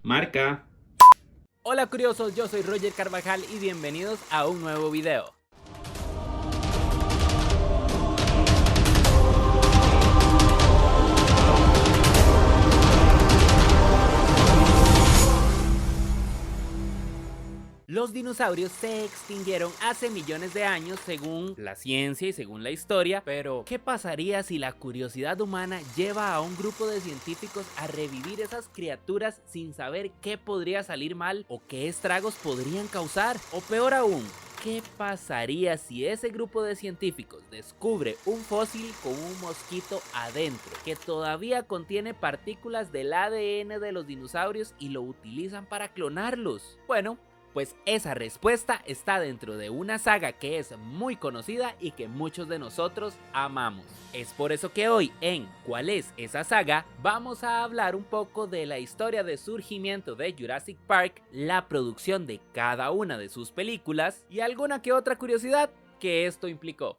Marca. Hola curiosos, yo soy Roger Carvajal y bienvenidos a un nuevo video. Los dinosaurios se extinguieron hace millones de años según la ciencia y según la historia, pero ¿qué pasaría si la curiosidad humana lleva a un grupo de científicos a revivir esas criaturas sin saber qué podría salir mal o qué estragos podrían causar? O peor aún, ¿qué pasaría si ese grupo de científicos descubre un fósil con un mosquito adentro que todavía contiene partículas del ADN de los dinosaurios y lo utilizan para clonarlos? Bueno, pues esa respuesta está dentro de una saga que es muy conocida y que muchos de nosotros amamos. Es por eso que hoy en ¿Cuál es esa saga? Vamos a hablar un poco de la historia de surgimiento de Jurassic Park, la producción de cada una de sus películas y alguna que otra curiosidad que esto implicó.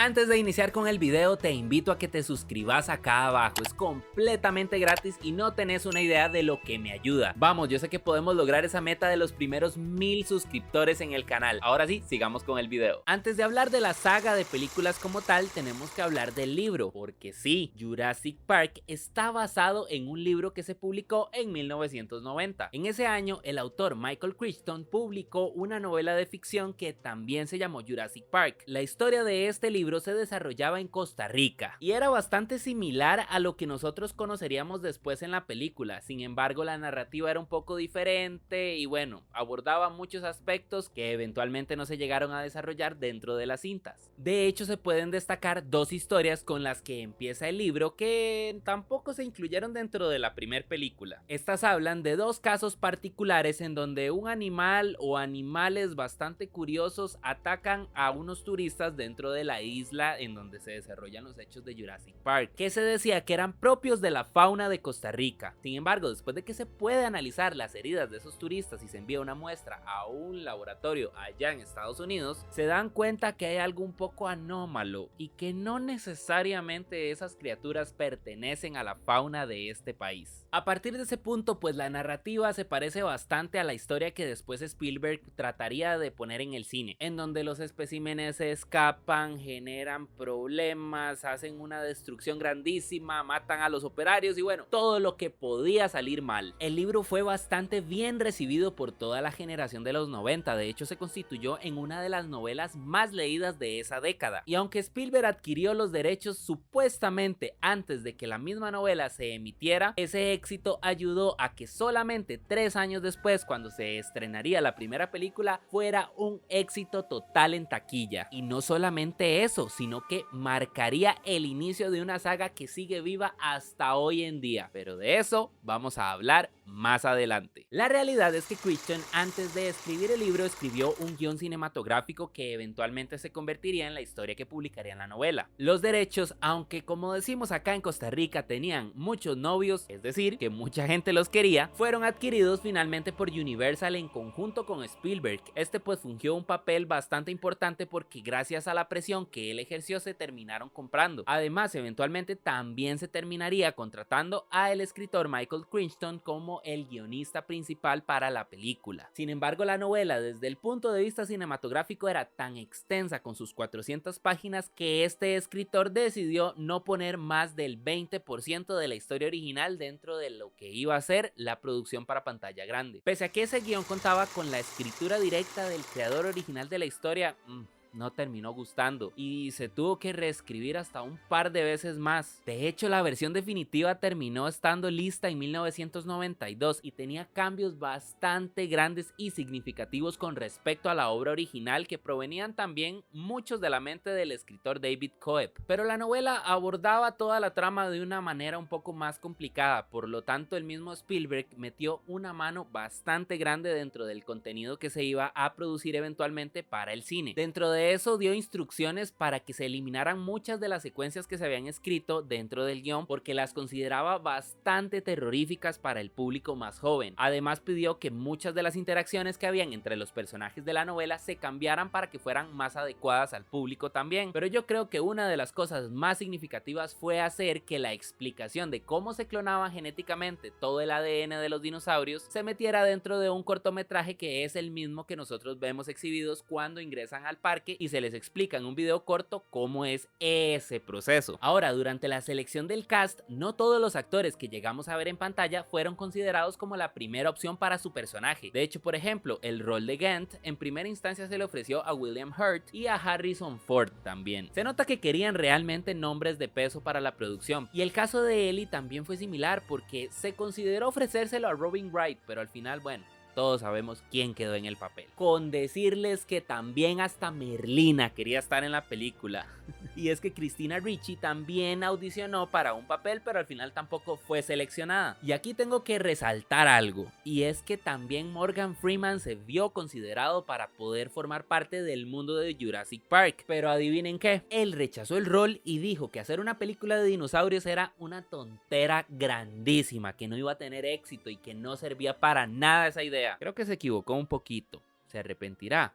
Antes de iniciar con el video te invito a que te suscribas acá abajo, es completamente gratis y no tenés una idea de lo que me ayuda. Vamos, yo sé que podemos lograr esa meta de los primeros 1000 suscriptores en el canal. Ahora sí, sigamos con el video. Antes de hablar de la saga de películas como tal, tenemos que hablar del libro, porque sí, Jurassic Park está basado en un libro que se publicó en 1990. En ese año, el autor Michael Crichton publicó una novela de ficción que también se llamó Jurassic Park. La historia de este libro se desarrollaba en Costa Rica y era bastante similar a lo que nosotros conoceríamos después en la película. Sin embargo, la narrativa era un poco diferente y bueno, abordaba muchos aspectos que eventualmente no se llegaron a desarrollar dentro de las cintas. De hecho, se pueden destacar dos historias con las que empieza el libro que tampoco se incluyeron dentro de la primera película. Estas hablan de dos casos particulares en donde un animal o animales bastante curiosos atacan a unos turistas dentro de la isla en donde se desarrollan los hechos de Jurassic Park, que se decía que eran propios de la fauna de Costa Rica. Sin embargo, después de que se puede analizar las heridas de esos turistas y se envía una muestra a un laboratorio allá en Estados Unidos, se dan cuenta que hay algo un poco anómalo y que no necesariamente esas criaturas pertenecen a la fauna de este país. A partir de ese punto, pues la narrativa se parece bastante a la historia que después Spielberg trataría de poner en el cine, en donde los especímenes se escapan, generan problemas, hacen una destrucción grandísima, matan a los operarios y bueno, todo lo que podía salir mal. El libro fue bastante bien recibido por toda la generación de los 90, de hecho se constituyó en una de las novelas más leídas de esa década. Y aunque Spielberg adquirió los derechos supuestamente antes de que la misma novela se emitiera, ese éxito ayudó a que solamente 3 años después, cuando se estrenaría la primera película, fuera un éxito total en taquilla. Y no solamente eso, sino que marcaría el inicio de una saga que sigue viva hasta hoy en día, pero de eso vamos a hablar más adelante. La realidad es que Crichton, antes de escribir el libro, escribió un guión cinematográfico que eventualmente se convertiría en la historia que publicaría en la novela. Los derechos, aunque como decimos acá en Costa Rica tenían muchos novios, es decir, que mucha gente los quería, fueron adquiridos finalmente por Universal en conjunto con Spielberg. Este pues fungió un papel bastante importante porque gracias a la presión que él ejerció se terminaron comprando. Además, eventualmente también se terminaría contratando a el escritor Michael Crichton como el guionista principal para la película. Sin embargo, la novela desde el punto de vista cinematográfico era tan extensa con sus 400 páginas que este escritor decidió no poner más del 20% de la historia original dentro de lo que iba a ser la producción para pantalla grande. Pese a que ese guión contaba con la escritura directa del creador original de la historia, no terminó gustando y se tuvo que reescribir hasta un par de veces más. De hecho, la versión definitiva terminó estando lista en 1992 y tenía cambios bastante grandes y significativos con respecto a la obra original, que provenían también muchos de la mente del escritor David Coeb. Pero la novela abordaba toda la trama de una manera un poco más complicada, por lo tanto el mismo Spielberg metió una mano bastante grande dentro del contenido que se iba a producir eventualmente para el cine. Dentro de de eso dio instrucciones para que se eliminaran muchas de las secuencias que se habían escrito dentro del guión porque las consideraba bastante terroríficas para el público más joven. Además pidió que muchas de las interacciones que habían entre los personajes de la novela se cambiaran para que fueran más adecuadas al público también. Pero yo creo que una de las cosas más significativas fue hacer que la explicación de cómo se clonaba genéticamente todo el ADN de los dinosaurios se metiera dentro de un cortometraje que es el mismo que nosotros vemos exhibidos cuando ingresan al parque y se les explica en un video corto cómo es ese proceso. Ahora, durante la selección del cast, no todos los actores que llegamos a ver en pantalla fueron considerados como la primera opción para su personaje. De hecho, por ejemplo, el rol de Gant en primera instancia se le ofreció a William Hurt y a Harrison Ford también. Se nota que querían realmente nombres de peso para la producción, y el caso de Ellie también fue similar porque se consideró ofrecérselo a Robin Wright, pero al final, bueno, todos sabemos quién quedó en el papel. Con decirles que también hasta Merlina quería estar en la película. Y es que Christina Ricci también audicionó para un papel, pero al final tampoco fue seleccionada. Y aquí tengo que resaltar algo, y es que también Morgan Freeman se vio considerado para poder formar parte del mundo de Jurassic Park. Pero adivinen qué, él rechazó el rol y dijo que hacer una película de dinosaurios era una tontera grandísima, que no iba a tener éxito y que no servía para nada esa idea. Creo que se equivocó un poquito. ¿Se arrepentirá?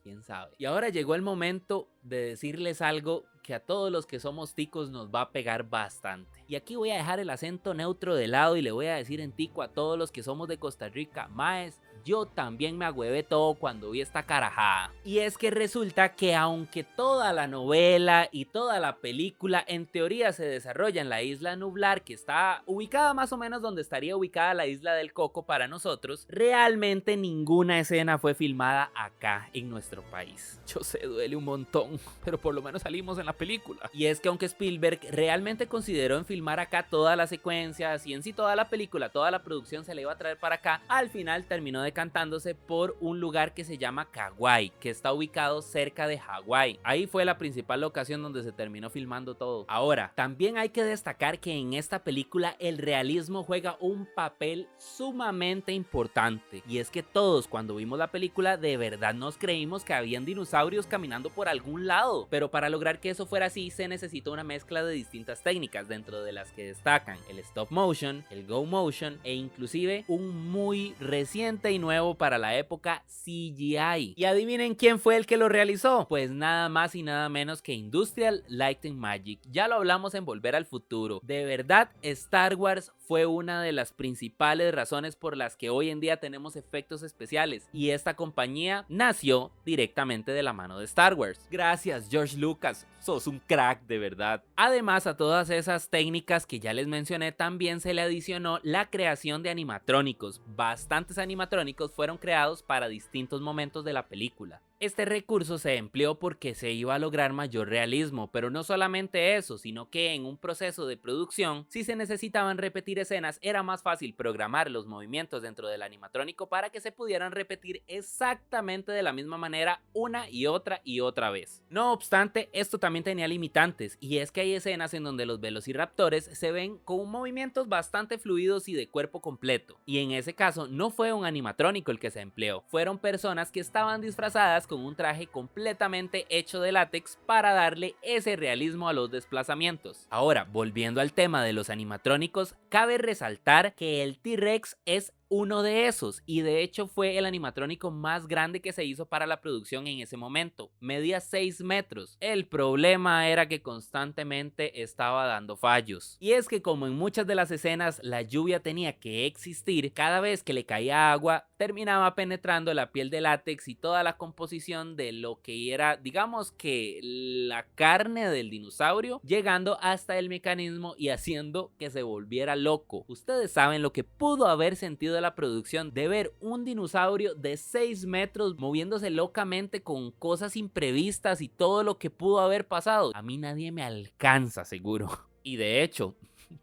¿Quién sabe? Y ahora llegó el momento de decirles algo que a todos los que somos ticos nos va a pegar bastante. Y aquí voy a dejar el acento neutro de lado y le voy a decir en tico a todos los que somos de Costa Rica: maes, yo también me agüevé todo cuando vi esta carajada. Y es que resulta que aunque toda la novela y toda la película en teoría se desarrolla en la isla Nublar, que está ubicada más o menos donde estaría ubicada la isla del Coco para nosotros, realmente ninguna escena fue filmada acá en nuestro país. Yo sé, duele un montón, pero por lo menos salimos en la película. Y es que aunque Spielberg realmente consideró en filmar acá todas las secuencias y en sí toda la película, toda la producción se le iba a traer para acá, al final terminó decantándose por un lugar que se llama Kauai, que está ubicado cerca de Hawái. Ahí fue la principal locación donde se terminó filmando todo. Ahora, también hay que destacar que en esta película el realismo juega un papel sumamente importante, y es que todos cuando vimos la película de verdad nos creímos que habían dinosaurios caminando por algún lado, pero para lograr que eso fuera así se necesita una mezcla de distintas técnicas, dentro de las que destacan el stop motion, el go motion e inclusive un muy reciente y nuevo para la época CGI. ¿Y adivinen quién fue el que lo realizó? Pues nada más y nada menos que Industrial Light and Magic. Ya lo hablamos en Volver al Futuro. De verdad, Star Wars fue una de las principales razones por las que hoy en día tenemos efectos especiales, y esta compañía nació directamente de la mano de Star Wars. Gracias, George Lucas, sos un crack de verdad. Además, a todas esas técnicas que ya les mencioné, también se le adicionó la creación de animatrónicos. Bastantes animatrónicos fueron creados para distintos momentos de la película. Este recurso se empleó porque se iba a lograr mayor realismo, pero no solamente eso, sino que en un proceso de producción, si se necesitaban repetir escenas, era más fácil programar los movimientos dentro del animatrónico para que se pudieran repetir exactamente de la misma manera una y otra vez. No obstante, esto también tenía limitantes, y es que hay escenas en donde los velociraptores se ven con movimientos bastante fluidos y de cuerpo completo, y en ese caso no fue un animatrónico el que se empleó, fueron personas que estaban disfrazadas con un traje completamente hecho de látex para darle ese realismo a los desplazamientos. Ahora, volviendo al tema de los animatrónicos, cabe resaltar que el T-Rex es uno de esos, y de hecho fue el animatrónico más grande que se hizo para la producción en ese momento. Medía 6 metros. El problema era que constantemente estaba dando fallos. Y es que como en muchas de las escenas la lluvia tenía que existir, cada vez que le caía agua terminaba penetrando la piel de látex y toda la composición de lo que era, digamos que la carne del dinosaurio, llegando hasta el mecanismo y haciendo que se volviera loco. Ustedes saben lo que pudo haber sentido la producción de ver un dinosaurio de 6 metros moviéndose locamente con cosas imprevistas y todo lo que pudo haber pasado. A mí nadie me alcanza, seguro. Y de hecho,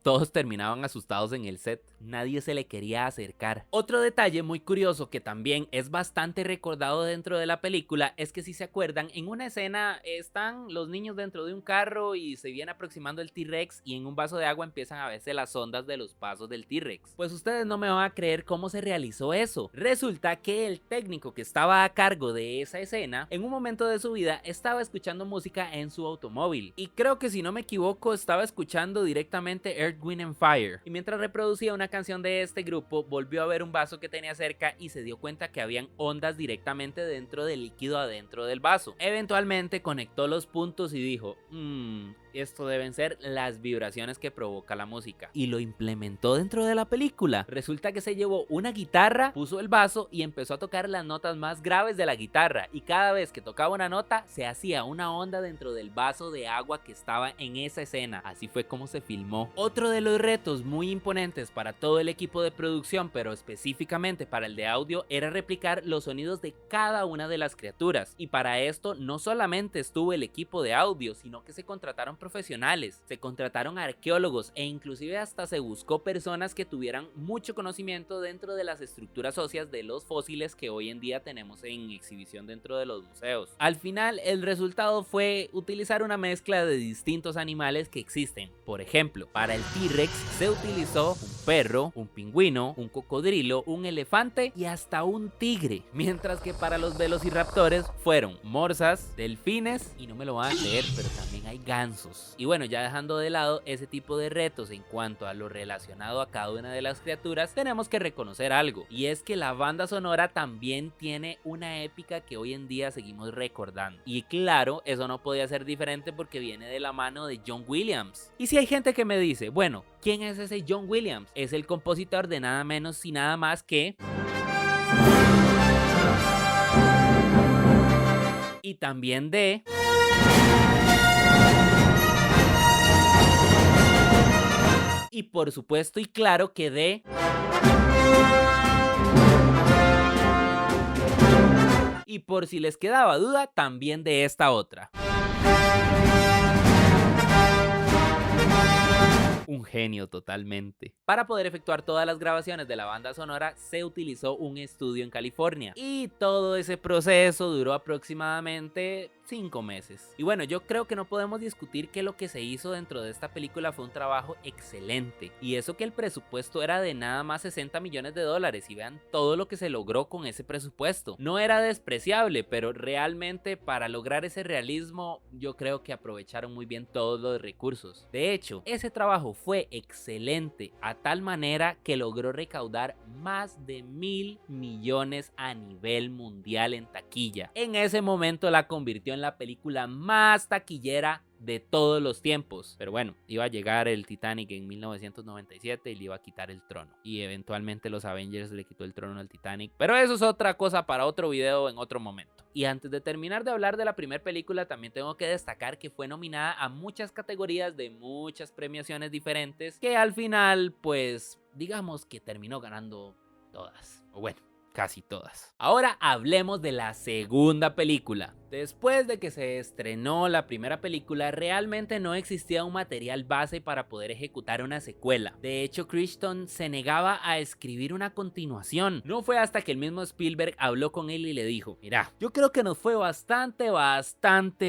Todos terminaban asustados en el set, nadie se le quería acercar. Otro detalle muy curioso que también es bastante recordado dentro de la película es que, si se acuerdan, en una escena están los niños dentro de un carro y se viene aproximando el T-Rex y en un vaso de agua empiezan a verse las ondas de los pasos del T-Rex. Pues ustedes no me van a creer cómo se realizó eso. Resulta que el técnico que estaba a cargo de esa escena, en un momento de su vida estaba escuchando música en su automóvil, y creo que, si no me equivoco, estaba escuchando directamente Earth, Wind and Fire, y mientras reproducía una canción de este grupo volvió a ver un vaso que tenía cerca y se dio cuenta que habían ondas directamente dentro del líquido adentro del vaso. Eventualmente conectó los puntos y dijo, esto deben ser las vibraciones que provoca la música, y lo implementó dentro de la película. Resulta que se llevó una guitarra, puso el vaso y empezó a tocar las notas más graves de la guitarra, y cada vez que tocaba una nota se hacía una onda dentro del vaso de agua que estaba en esa escena. Así fue como se filmó. Otro de los retos muy imponentes para todo el equipo de producción, pero específicamente para el de audio, era replicar los sonidos de cada una de las criaturas, y para esto no solamente estuvo el equipo de audio, sino que se contrataron profesionales, se contrataron arqueólogos e inclusive hasta se buscó personas que tuvieran mucho conocimiento dentro de las estructuras óseas de los fósiles que hoy en día tenemos en exhibición dentro de los museos. Al final, el resultado fue utilizar una mezcla de distintos animales que existen. Por ejemplo, para el T-Rex se utilizó un perro, un pingüino, un cocodrilo, un elefante y hasta un tigre, mientras que para los velociraptores fueron morsas, delfines y, no me lo van a creer, pero también hay gansos. Y bueno, ya dejando de lado ese tipo de retos en cuanto a lo relacionado a cada una de las criaturas, tenemos que reconocer algo, y es que la banda sonora también tiene una épica que hoy en día seguimos recordando. Y claro, eso no podía ser diferente porque viene de la mano de John Williams. Y si hay gente que me dice, bueno, ¿quién es ese John Williams? Es el compositor de nada menos y nada más que... y también de... y por supuesto y claro que de... y por si les quedaba duda, también de esta otra. Un genio totalmente. Para poder efectuar todas las grabaciones de la banda sonora se utilizó un estudio en California, y todo ese proceso duró aproximadamente 5 meses. Y bueno, yo creo que no podemos discutir que lo que se hizo dentro de esta película fue un trabajo excelente, y eso que el presupuesto era de nada más $60 millones, y vean todo lo que se logró con ese presupuesto. No era despreciable, pero realmente para lograr ese realismo yo creo que aprovecharon muy bien todos los recursos. De hecho, ese trabajo fue excelente, a tal manera que logró recaudar más de $1.000 millones a nivel mundial en taquilla. En ese momento la convirtió en la película más taquillera de todos los tiempos. Pero bueno, iba a llegar el Titanic en 1997 y le iba a quitar el trono, y eventualmente los Avengers le quitó el trono al Titanic, pero eso es otra cosa para otro video en otro momento. Y antes de terminar de hablar de la primera película, también tengo que destacar que fue nominada a muchas categorías de muchas premiaciones diferentes, que al final pues digamos que terminó ganando todas, o bueno, casi todas. Ahora hablemos de la segunda película. Después de que se estrenó la primera película, realmente no existía un material base para poder ejecutar una secuela. De hecho, Crichton se negaba a escribir una continuación. No fue hasta que el mismo Spielberg habló con él y le dijo, mira, yo creo que nos fue bastante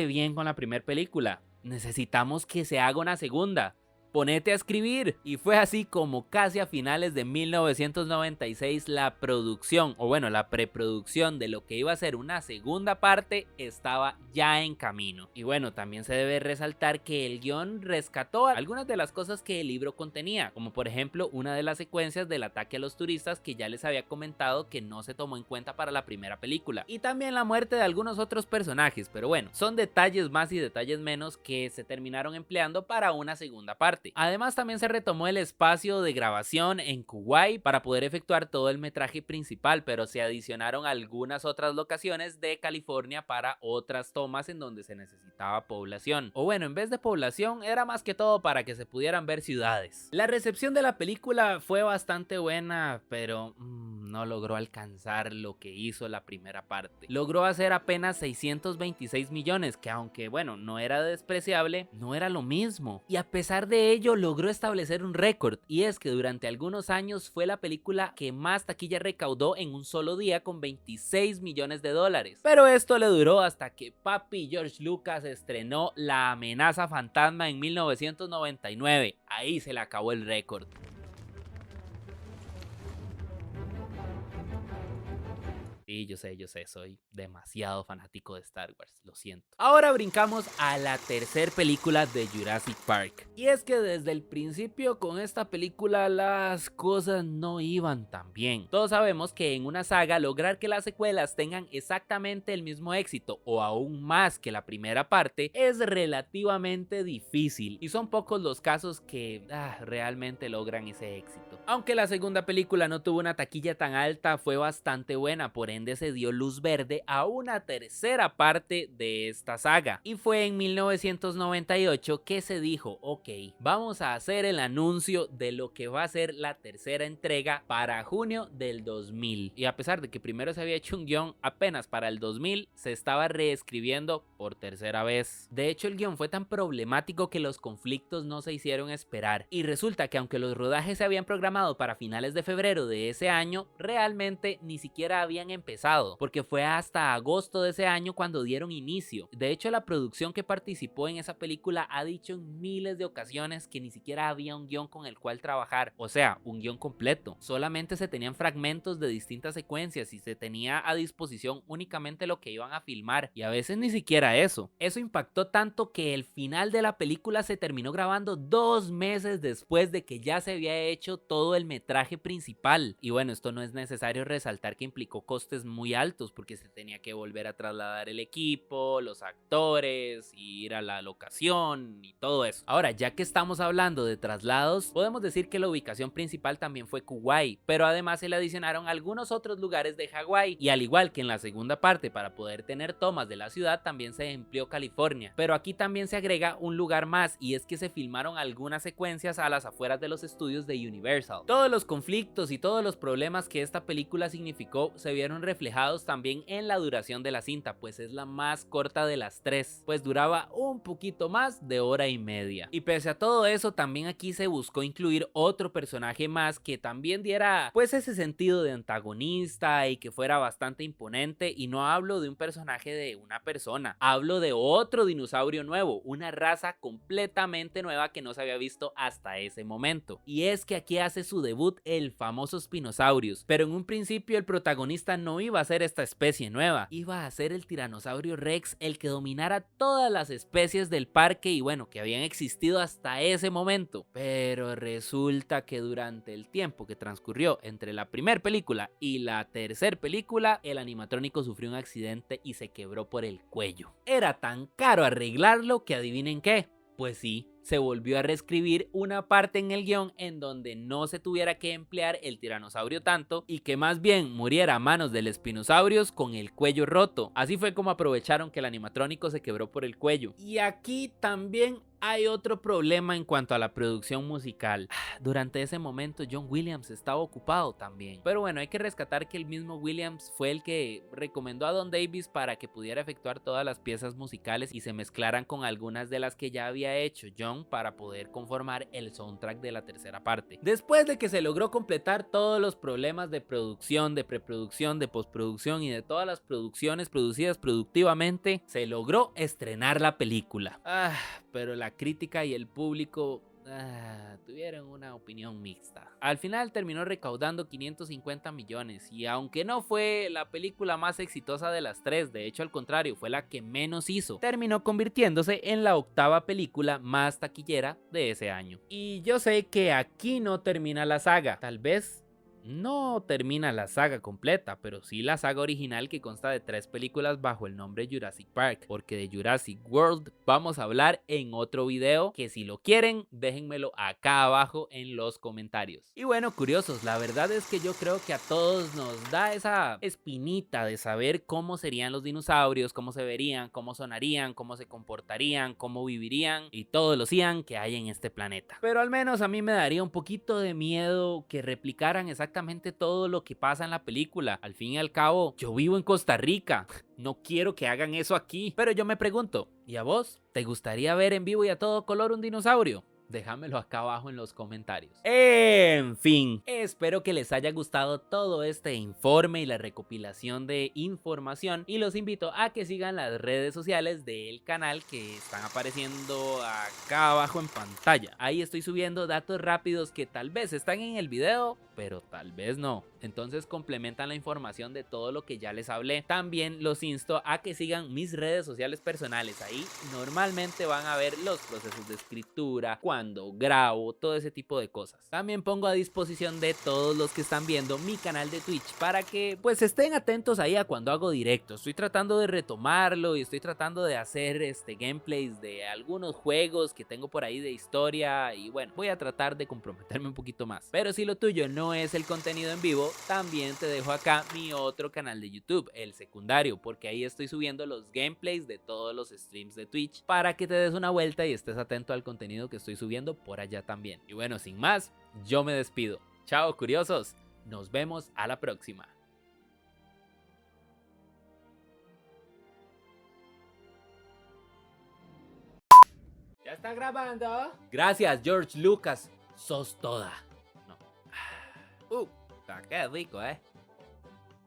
bien con la primera película. Necesitamos que se haga una segunda. Ponete a escribir. Y fue así como casi a finales de 1996 la producción, o bueno, la preproducción de lo que iba a ser una segunda parte estaba ya en camino. Y bueno, también se debe resaltar que el guión rescató algunas de las cosas que el libro contenía, como por ejemplo una de las secuencias del ataque a los turistas que ya les había comentado que no se tomó en cuenta para la primera película, y también la muerte de algunos otros personajes, pero bueno, son detalles más y detalles menos que se terminaron empleando para una segunda parte. Además, también se retomó el espacio de grabación en Kuwait para poder efectuar todo el metraje principal, pero se adicionaron algunas otras locaciones de California para otras tomas en donde se necesitaba población. O bueno, en vez de población, era más que todo para que se pudieran ver ciudades. La recepción de la película fue bastante buena, pero no logró alcanzar lo que hizo la primera parte. Logró hacer apenas 626 millones, que aunque bueno, no era despreciable, no era lo mismo. Y a pesar de de ello logró establecer un récord, y es que durante algunos años fue la película que más taquilla recaudó en un solo día con 26 millones de dólares. Pero esto le duró hasta que papi George Lucas estrenó La amenaza fantasma en 1999. Ahí se le acabó el récord. Sí, yo sé, soy demasiado fanático de Star Wars, lo siento. Ahora brincamos a la tercera película de Jurassic Park. Y es que desde el principio con esta película las cosas no iban tan bien. Todos sabemos que en una saga lograr que las secuelas tengan exactamente el mismo éxito o aún más que la primera parte es relativamente difícil. Y son pocos los casos que realmente logran ese éxito. Aunque la segunda película no tuvo una taquilla tan alta, fue bastante buena, por ende se dio luz verde a una tercera parte de esta saga. Y fue en 1998 que se dijo, ok, vamos a hacer el anuncio de lo que va a ser la tercera entrega para junio del 2000. Y a pesar de que primero se había hecho un guión, apenas para el 2000 se estaba reescribiendo por tercera vez. De hecho, el guión fue tan problemático que los conflictos no se hicieron esperar. Y resulta que aunque los rodajes se habían programado para finales de febrero de ese año, realmente ni siquiera habían empezado, porque fue hasta agosto de ese año cuando dieron inicio. De hecho, la producción que participó en esa película ha dicho en miles de ocasiones que ni siquiera había un guión con el cual trabajar, o sea, un guión completo. Solamente se tenían fragmentos de distintas secuencias y se tenía a disposición únicamente lo que iban a filmar, y a veces ni siquiera eso. Eso impactó tanto que el final de la película se terminó grabando 2 meses después de que ya se había hecho todo el metraje principal. Y bueno, esto no es necesario resaltar que implicó costes muy altos porque se tenía que volver a trasladar el equipo, los actores, ir a la locación y todo eso. Ahora, ya que estamos hablando de traslados, podemos decir que la ubicación principal también fue Kuwait, pero además se le adicionaron algunos otros lugares de Hawái, y al igual que en la segunda parte, para poder tener tomas de la ciudad también se empleó California. Pero aquí también se agrega un lugar más, y es que se filmaron algunas secuencias a las afueras de los estudios de Universal. Todos los conflictos y todos los problemas que esta película significó se vieron reflejados también en la duración de la cinta, pues es la más corta de las tres, pues duraba un poquito más de hora y media. Y pese a todo eso, también aquí se buscó incluir otro personaje más que también diera pues ese sentido de antagonista y que fuera bastante imponente. Y no hablo de un personaje de una persona, hablo de otro dinosaurio nuevo, una raza completamente nueva que no se había visto hasta ese momento. Y es que aquí hace su debut el famoso Spinosaurus, pero en un principio el protagonista no iba a ser esta especie nueva, iba a ser el Tiranosaurio Rex, el que dominara todas las especies del parque y bueno, que habían existido hasta ese momento. Pero resulta que durante el tiempo que transcurrió entre la primera película y la tercera película, el animatrónico sufrió un accidente y se quebró por el cuello. Era tan caro arreglarlo que adivinen qué, pues sí, se volvió a reescribir una parte en el guión en donde no se tuviera que emplear el tiranosaurio tanto y que más bien muriera a manos del Spinosaurus con el cuello roto. Así fue como aprovecharon que el animatrónico se quebró por el cuello. Y aquí también hay otro problema en cuanto a la producción musical. Durante ese momento John Williams estaba ocupado también. Pero bueno, hay que rescatar que el mismo Williams fue el que recomendó a Don Davis para que pudiera efectuar todas las piezas musicales y se mezclaran con algunas de las que ya había hecho John para poder conformar el soundtrack de la tercera parte. Después de que se logró completar todos los problemas de producción, de preproducción, de postproducción y de todas las producciones producidas productivamente, se logró estrenar la película. Pero la crítica y el público tuvieron una opinión mixta. Al final terminó recaudando 550 millones y aunque no fue la película más exitosa de las tres, de hecho al contrario fue la que menos hizo, terminó convirtiéndose en la octava película más taquillera de ese año. Y yo sé que aquí no termina la saga, tal vez no termina la saga completa, pero sí la saga original que consta de 3 películas bajo el nombre Jurassic Park, porque de Jurassic World vamos a hablar en otro video que si lo quieren déjenmelo acá abajo en los comentarios. Y bueno, curiosos, la verdad es que yo creo que a todos nos da esa espinita de saber cómo serían los dinosaurios, cómo se verían, cómo sonarían, cómo se comportarían, cómo vivirían y todo lo hacían que hay en este planeta. Pero al menos a mí me daría un poquito de miedo que replicaran exactamente todo lo que pasa en la película. Al fin y al cabo, yo vivo en Costa Rica. No quiero que hagan eso aquí. Pero yo me pregunto, ¿y a vos? ¿Te gustaría ver en vivo y a todo color un dinosaurio? Déjamelo acá abajo en los comentarios. En fin, espero que les haya gustado todo este informe y la recopilación de información, y los invito a que sigan las redes sociales del canal que están apareciendo acá abajo en pantalla. Ahí estoy subiendo datos rápidos que tal vez están en el video, pero tal vez no. Entonces complementan la información de todo lo que ya les hablé. También los insto a que sigan mis redes sociales personales. Ahí normalmente van a ver los procesos de escritura, cuando grabo, todo ese tipo de cosas. También pongo a disposición de todos los que están viendo mi canal de Twitch para que pues estén atentos ahí a cuando hago directos. Estoy tratando de retomarlo y estoy tratando de hacer gameplays de algunos juegos que tengo por ahí de historia, y bueno, voy a tratar de comprometerme un poquito más. Pero si lo tuyo no es el contenido en vivo, también te dejo acá mi otro canal de YouTube, el secundario, porque ahí estoy subiendo los gameplays de todos los streams de Twitch para que te des una vuelta y estés atento al contenido que estoy subiendo por allá también. Y bueno, sin más, yo me despido. Chao, curiosos. Nos vemos a la próxima. ¿Ya está grabando? Gracias, George Lucas. Sos toda. No. Qué rico,